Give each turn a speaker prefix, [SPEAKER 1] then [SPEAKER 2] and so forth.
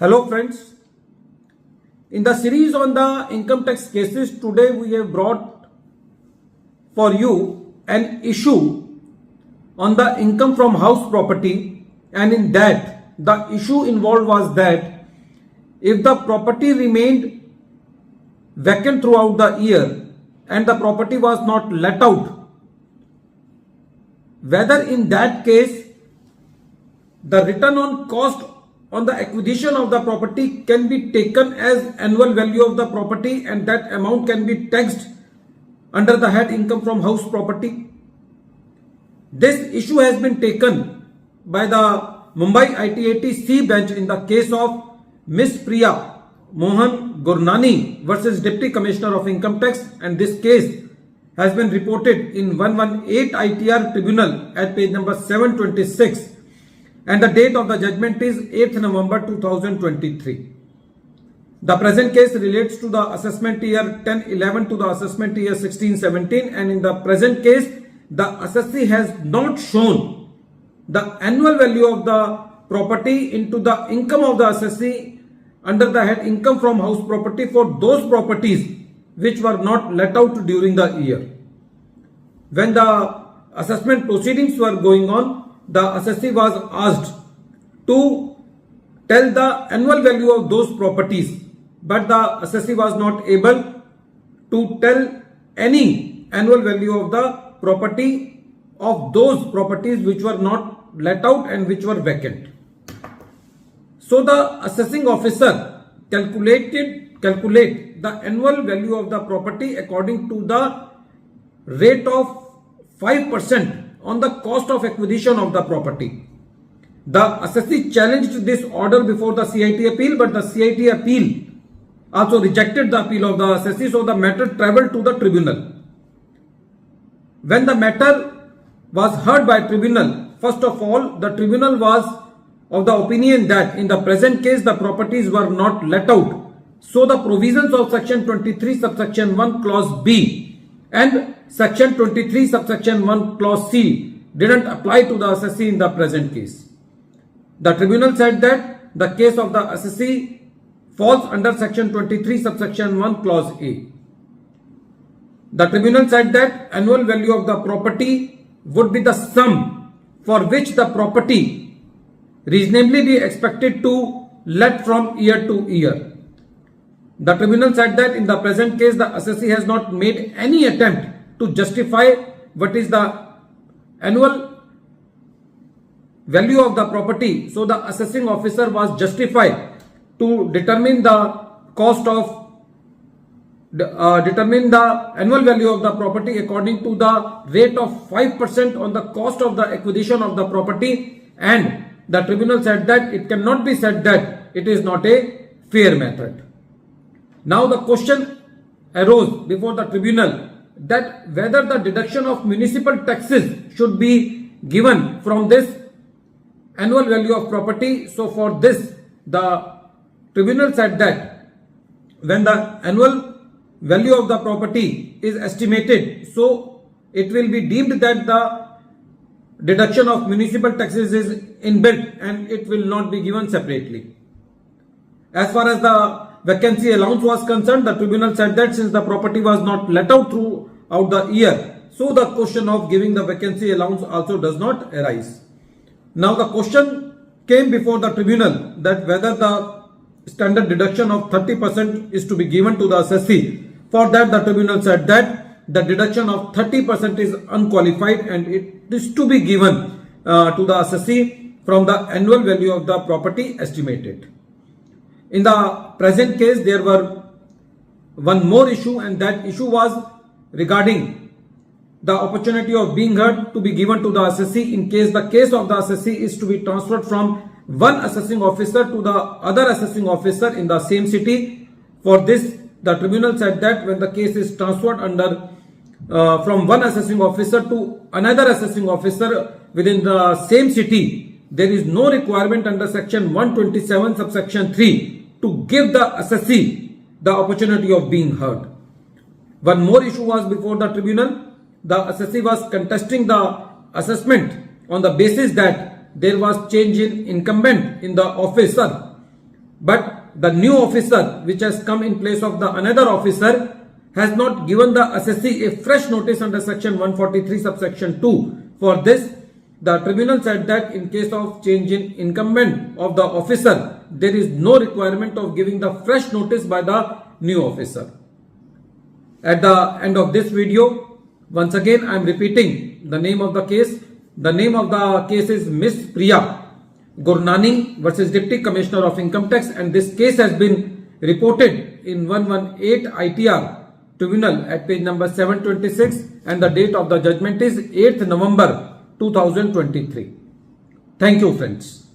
[SPEAKER 1] Hello friends, in the series on the income tax cases, today we have brought for you an issue on the income from house property, and in that the issue involved was that if the property remained vacant throughout the year and the property was not let out, whether in that case the return on cost on the acquisition of the property can be taken as annual value of the property and that amount can be taxed under the head income from house property. This issue has been taken by the Mumbai ITAT C bench in the case of Miss Priya, Mohan, Gurnani versus Deputy Commissioner of Income Tax, and this case has been reported in 118 ITR Tribunal at page number 726. And the date of the judgment is 8th November 2023. The present case relates to the assessment year 10-11 to the assessment year 16-17, and in the present case, the assessee has not shown the annual value of the property into the income of the assessee under the head income from house property for those properties which were not let out during the year. When the assessment proceedings were going on, the assessee was asked to tell the annual value of those properties, but the assessee was not able to tell any annual value of the property of those properties which were not let out and which were vacant. So the assessing officer calculate the annual value of the property according to the rate of 5% on the cost of acquisition of the property. The assessee challenged this order before the CIT appeal, but the CIT appeal also rejected the appeal of the assessee, so the matter travelled to the tribunal. When the matter was heard by tribunal, first of all, the tribunal was of the opinion that in the present case the properties were not let out, so the provisions of section 23 subsection 1 clause B and section 23 subsection 1 clause C didn't apply to the assessee in the present case. The tribunal said that the case of the assessee falls under section 23 subsection 1 clause A. The tribunal said that annual value of the property would be the sum for which the property reasonably be expected to let from year to year. The tribunal said that in the present case the assessee has not made any attempt to justify what is the annual value of the property, so the assessing officer was justified to determine the cost of determine the annual value of the property according to the rate of 5% on the cost of the acquisition of the property, and the tribunal said that it cannot be said that it is not a fair method. Now the question arose before the tribunal that whether the deduction of municipal taxes should be given from this annual value of property. So for this, the tribunal said that when the annual value of the property is estimated, so it will be deemed that the deduction of municipal taxes is inbuilt and it will not be given separately. As far as the vacancy allowance was concerned, the tribunal said that since the property was not let out throughout the year, so the question of giving the vacancy allowance also does not arise. Now the question came before the tribunal that whether the standard deduction of 30% is to be given to the assessee. For that, the tribunal said that the deduction of 30% is unqualified and it is to be given to the assessee from the annual value of the property estimated. In the present case, there were one more issue, and that issue was regarding the opportunity of being heard to be given to the assessee in case the case of the assessee is to be transferred from one assessing officer to the other assessing officer in the same city. For this, the tribunal said that when the case is transferred under from one assessing officer to another assessing officer within the same city, there is no requirement under section 127 subsection 3 to give the assessee the opportunity of being heard. One more issue was before the tribunal. The assessee was contesting the assessment on the basis that there was change in incumbent in the officer but the new officer which has come in place of the another officer has not given the assessee a fresh notice under section 143 subsection 2. For this, the tribunal said that in case of change in incumbent of the officer, there is no requirement of giving the fresh notice by the new officer. At the end of this video, once again I am repeating the name of the case. The name of the case is Miss Priya, Gurnani versus Deputy Commissioner of Income Tax, and this case has been reported in 118 ITR Tribunal at page number 726, and the date of the judgment is 8th November 2023. Thank you, friends.